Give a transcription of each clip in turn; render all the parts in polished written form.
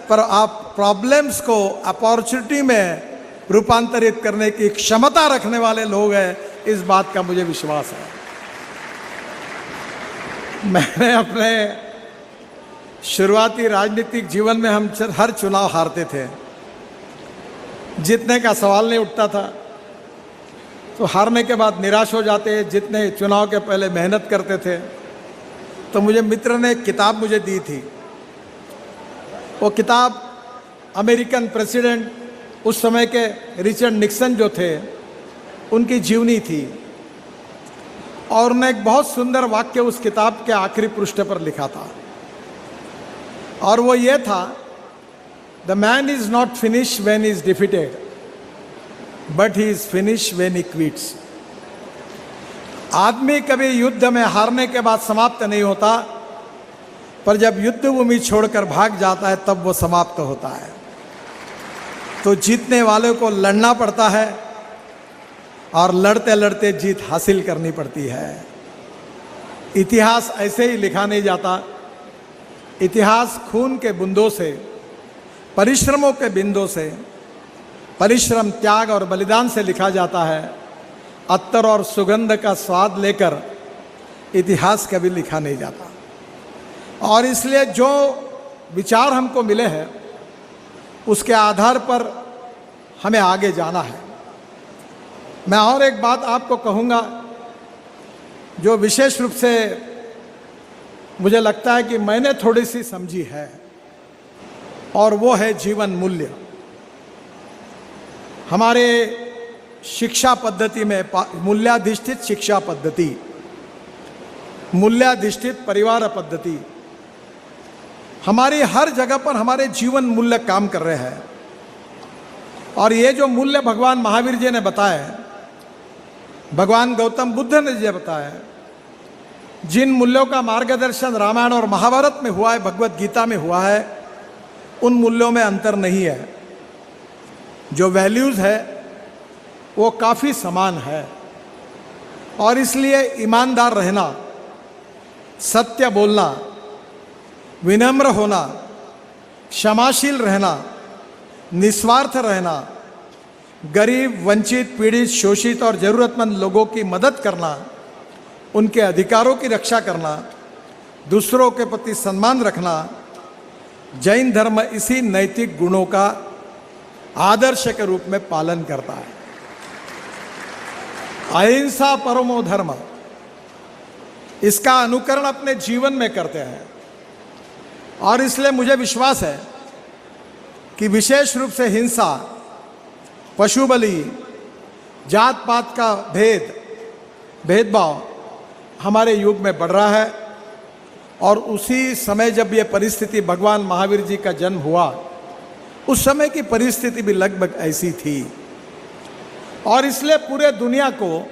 पर आप प्रॉब्लम्स को अपॉर्चुनिटी में रूपांतरित करने की क्षमता रखने वाले लोग हैं, इस बात का मुझे विश्वास है। मैंने अपने शुरुआती राजनीतिक जीवन में हम हर चुनाव हारते थे, जीतने का सवाल नहीं उठता था, तो हारने के बाद निराश हो जाते। जितने चुनाव के पहले मेहनत करते थे, तो मुझे मित्र ने एक किताब मुझे दी थी। वो किताब अमेरिकन प्रेसिडेंट उस समय के रिचर्ड निक्सन जो थे, उनकी जीवनी थी। और उन्होंने एक बहुत सुंदर वाक्य उस किताब के आखिरी पृष्ठ पर लिखा था, और वो ये था, the man is not finish when he is defeated, but he is finish when he quits. आदमी कभी युद्ध में हारने के बाद समाप्त नहीं होता, पर जब युद्ध भूमि छोड़कर भाग जाता है तब वो समाप्त होता है। तो जीतने वालों को लड़ना पड़ता है, और लड़ते लड़ते जीत हासिल करनी पड़ती है। इतिहास ऐसे ही लिखा नहीं जाता। इतिहास खून के बूंदों से, परिश्रमों के बिंदों से, परिश्रम, त्याग और बलिदान से लिखा जाता है। अत्तर और सुगंध का स्वाद लेकर इतिहास कभी लिखा नहीं जाता। और इसलिए जो विचार हमको मिले हैं, उसके आधार पर हमें आगे जाना है। मैं और एक बात आपको कहूँगा जो विशेष रूप से मुझे लगता है कि मैंने थोड़ी सी समझी है, और वो है जीवन मूल्य। हमारे शिक्षा पद्धति में मूल्याधिष्ठित शिक्षा पद्धति, मूल्याधिष्ठित परिवार पद्धति, हमारी हर जगह पर हमारे जीवन मूल्य काम कर रहे हैं। और ये जो मूल्य भगवान महावीर जी ने बताए, भगवान गौतम बुद्ध ने जो बताया, जिन मूल्यों का मार्गदर्शन रामायण और महाभारत में हुआ है, भगवत गीता में हुआ है, उन मूल्यों में अंतर नहीं है। जो वैल्यूज़ है वो काफ़ी समान है। और इसलिए ईमानदार रहना, सत्य बोलना, विनम्र होना, क्षमाशील रहना, निस्वार्थ रहना, गरीब, वंचित, पीड़ित, शोषित और ज़रूरतमंद लोगों की मदद करना, उनके अधिकारों की रक्षा करना, दूसरों के प्रति सम्मान रखना, जैन धर्म इसी नैतिक गुणों का आदर्श के रूप में पालन करता है। अहिंसा परमो धर्म, इसका अनुकरण अपने जीवन में करते हैं। और इसलिए मुझे विश्वास है कि विशेष रूप से हिंसा, पशु बलि, जात पात का भेदभाव हमारे युग में बढ़ रहा है। और उसी समय जब ये परिस्थिति भगवान महावीर जी का जन्म हुआ, उस समय की परिस्थिति भी लगभग ऐसी थी। और इसलिए पूरे दुनिया को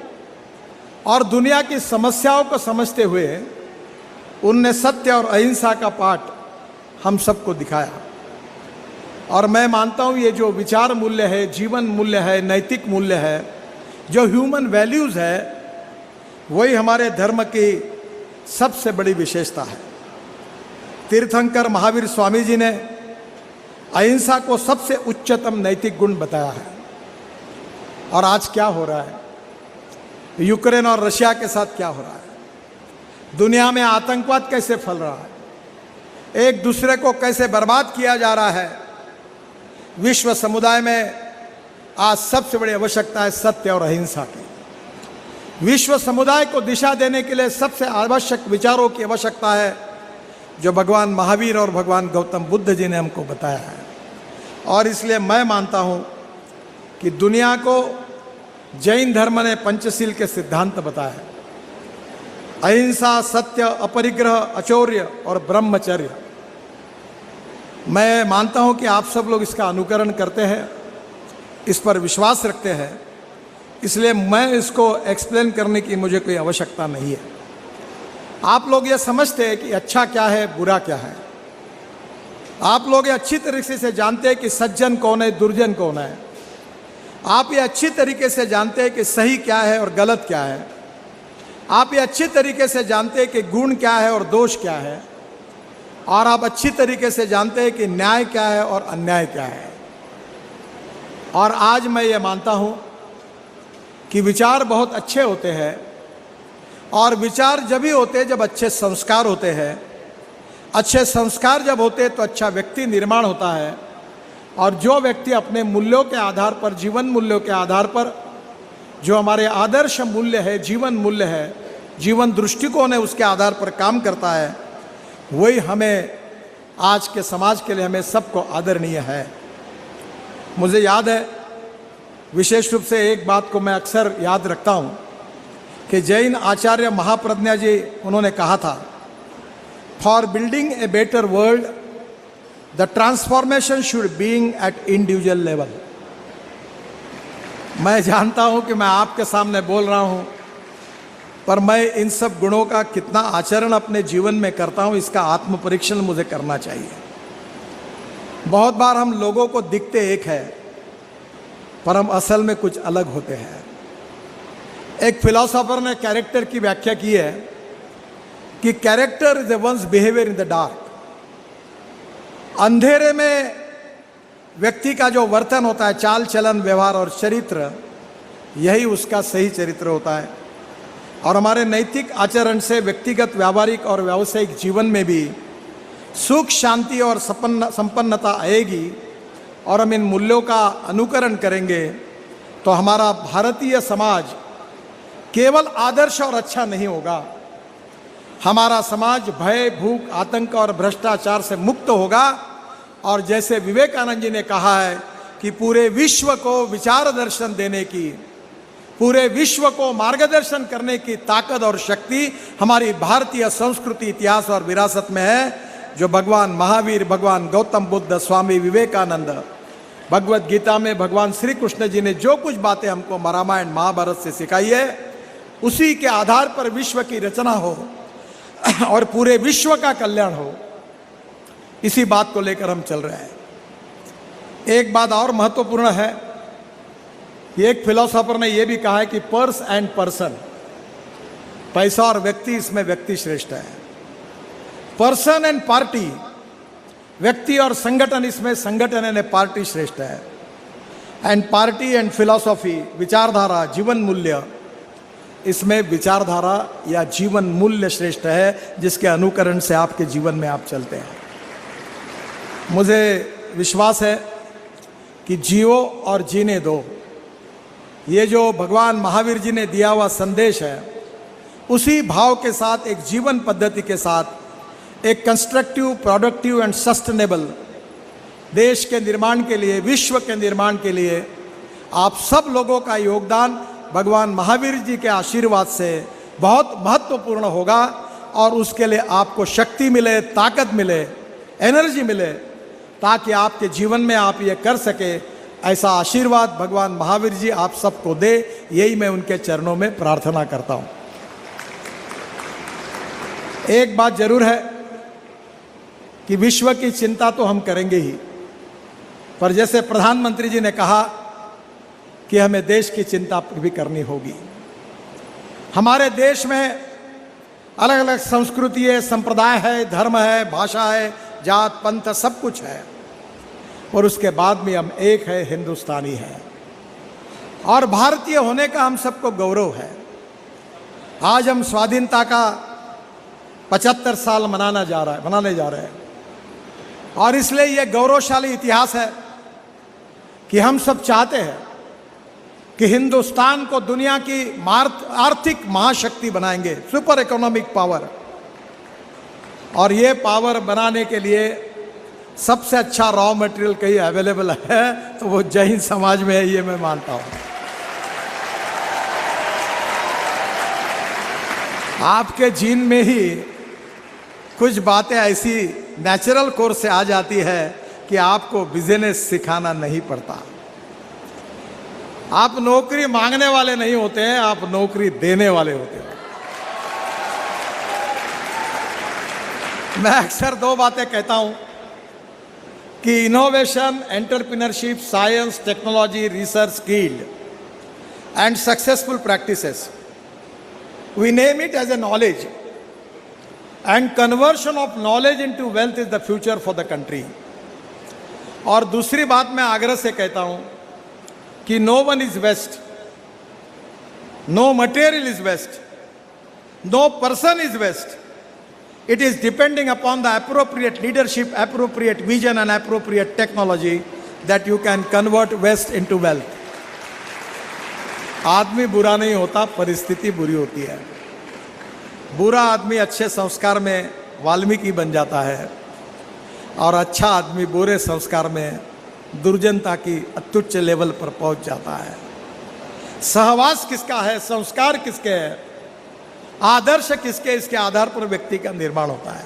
और दुनिया की समस्याओं को समझते हुए उनने सत्य और अहिंसा का पाठ हम सबको दिखाया। और मैं मानता हूँ ये जो विचार मूल्य है, जीवन मूल्य है, नैतिक मूल्य है, जो ह्यूमन वैल्यूज़ है, वही हमारे धर्म की सबसे बड़ी विशेषता है। तीर्थंकर महावीर स्वामी जी ने अहिंसा को सबसे उच्चतम नैतिक गुण बताया है। और आज क्या हो रहा है, यूक्रेन और रशिया के साथ क्या हो रहा है, दुनिया में आतंकवाद कैसे फैल रहा है, एक दूसरे को कैसे बर्बाद किया जा रहा है। विश्व समुदाय में आज सबसे बड़ी आवश्यकता है सत्य और अहिंसा की। विश्व समुदाय को दिशा देने के लिए सबसे आवश्यक विचारों की आवश्यकता है, जो भगवान महावीर और भगवान गौतम बुद्ध जी ने हमको बताया है। और इसलिए मैं मानता हूँ कि दुनिया को जैन धर्म ने पंचशील के सिद्धांत बताया, अहिंसा, सत्य, अपरिग्रह, अचौर्य और ब्रह्मचर्य। मैं मानता हूँ कि आप सब लोग इसका अनुकरण करते हैं, इस पर विश्वास रखते हैं, इसलिए मैं इसको एक्सप्लेन करने की मुझे कोई आवश्यकता नहीं है। आप लोग ये समझते हैं कि अच्छा क्या है, बुरा क्या है। आप लोग ये अच्छी तरीके से जानते हैं कि सज्जन कौन है, दुर्जन कौन है। आप ये अच्छी तरीके से जानते हैं कि सही क्या है और गलत क्या है। आप ये अच्छी तरीके से जानते हैं कि गुण क्या है और दोष क्या है। और आप अच्छी तरीके से जानते हैं कि न्याय क्या है और अन्याय क्या है। और आज मैं ये मानता हूँ कि विचार बहुत अच्छे होते हैं, और विचार जब ही होते हैं जब अच्छे संस्कार होते हैं। अच्छे संस्कार जब होते हैं तो अच्छा व्यक्ति निर्माण होता है, और जो व्यक्ति अपने मूल्यों के आधार पर, जीवन मूल्यों के आधार पर, जो हमारे आदर्श मूल्य है, जीवन मूल्य है, जीवन दृष्टिकोण है, उसके आधार पर काम करता है, वही हमें आज के समाज के लिए हमें सबको आदरणीय है। मुझे याद है, विशेष रूप से एक बात को मैं अक्सर याद रखता हूँ कि जैन आचार्य महाप्रज्ञा जी, उन्होंने कहा था, for building a better world the transformation should being at individual level. मैं जानता हूँ कि मैं आपके सामने बोल रहा हूँ, पर मैं इन सब गुणों का कितना आचरण अपने जीवन में करता हूँ, इसका आत्म परीक्षण मुझे करना चाहिए। बहुत बार हम लोगों को दिखते एक है, पर हम असल में कुछ अलग होते हैं। एक फिलोसोफर ने कैरेक्टर की व्याख्या की है कि character is a one's behaviour in the dark. अंधेरे में व्यक्ति का जो वर्तन होता है, चाल चलन, व्यवहार और चरित्र, यही उसका सही चरित्र होता है। और हमारे नैतिक आचरण से व्यक्तिगत, व्यावहारिक और व्यावसायिक जीवन में भी सुख, शांति और संपन्नता आएगी, और हम इन मूल्यों का अनुकरण करेंगे तो हमारा भारतीय समाज केवल आदर्श और अच्छा नहीं होगा, हमारा समाज भय, भूख, आतंक और भ्रष्टाचार से मुक्त होगा। और जैसे विवेकानंद जी ने कहा है कि पूरे विश्व को विचार दर्शन देने की, पूरे विश्व को मार्गदर्शन करने की ताकत और शक्ति हमारी भारतीय संस्कृति, इतिहास और विरासत में है, जो भगवान महावीर, भगवान गौतम बुद्ध, स्वामी विवेकानंद, भगवत गीता में भगवान श्री कृष्ण जी ने जो कुछ बातें हमको रामायण महाभारत से सिखाई है, उसी के आधार पर विश्व की रचना हो और पूरे विश्व का कल्याण हो, इसी बात को लेकर हम चल रहे हैं। एक बात और महत्वपूर्ण है, एक फिलोसोफर ने यह भी कहा है कि पर्स एंड पर्सन, पैसा और व्यक्ति, इसमें व्यक्ति श्रेष्ठ है। पर्सन एंड पार्टी, व्यक्ति और संगठन, इसमें संगठन एंड पार्टी श्रेष्ठ है। एंड पार्टी एंड फिलॉसफी, विचारधारा, जीवन मूल्य, इसमें विचारधारा या जीवन मूल्य श्रेष्ठ है, जिसके अनुकरण से आपके जीवन में आप चलते हैं। मुझे विश्वास है कि जियो और जीने दो, ये जो भगवान महावीर जी ने दिया हुआ संदेश है, उसी भाव के साथ, एक जीवन पद्धति के साथ, एक कंस्ट्रक्टिव, प्रोडक्टिव एंड सस्टेनेबल देश के निर्माण के लिए, विश्व के निर्माण के लिए आप सब लोगों का योगदान भगवान महावीर जी के आशीर्वाद से बहुत महत्वपूर्ण होगा। और उसके लिए आपको शक्ति मिले, ताकत मिले, एनर्जी मिले, ताकि आपके जीवन में आप ये कर सके। ऐसा आशीर्वाद भगवान महावीर जी आप सबको दे, यही मैं उनके चरणों में प्रार्थना करता हूँ। एक बात जरूर है कि विश्व की चिंता तो हम करेंगे ही, पर जैसे प्रधानमंत्री जी ने कहा कि हमें देश की चिंता भी करनी होगी। हमारे देश में अलग अलग संस्कृति है, संप्रदाय है, धर्म है, भाषा है, जात पंथ, सब कुछ है, और उसके बाद में हम एक है, हिंदुस्तानी है, और भारतीय होने का हम सबको गौरव है। आज हम स्वाधीनता का 75 साल मनाने जा रहे हैं, और इसलिए यह गौरवशाली इतिहास है कि हम सब चाहते हैं कि हिंदुस्तान को दुनिया की आर्थिक महाशक्ति बनाएंगे, सुपर इकोनॉमिक पावर। और ये पावर बनाने के लिए सबसे अच्छा रॉ मटेरियल कहीं अवेलेबल है तो वो जैन समाज में है, ये मैं मानता हूँ। आपके जीन में ही कुछ बातें ऐसी नेचुरल कोर्स से आ जाती है कि आपको बिजनेस सिखाना नहीं पड़ता। आप नौकरी मांगने वाले नहीं होते हैं, आप नौकरी देने वाले होते हैं। मैं अक्सर दो बातें कहता हूं कि innovation, entrepreneurship, science, technology, research, skill and successful practices, we name it as a knowledge, and conversion of knowledge into wealth is the future for the country. और दूसरी बात मैं आग्रह से कहता हूं कि no one is waste, no material is waste, no person is waste. It is depending upon the appropriate leadership, appropriate vision and appropriate technology that you can convert waste into wealth. आदमी बुरा नहीं होता, परिस्थिति बुरी होती है। बुरा आदमी अच्छे संस्कार में वाल्मीकि बन जाता है और अच्छा आदमी बुरे संस्कार में दुर्जनता की अत्युच्च लेवल पर पहुंच जाता है। सहवास किसका है, संस्कार किसके है, आदर्श किसके, इसके आधार पर व्यक्ति का निर्माण होता है।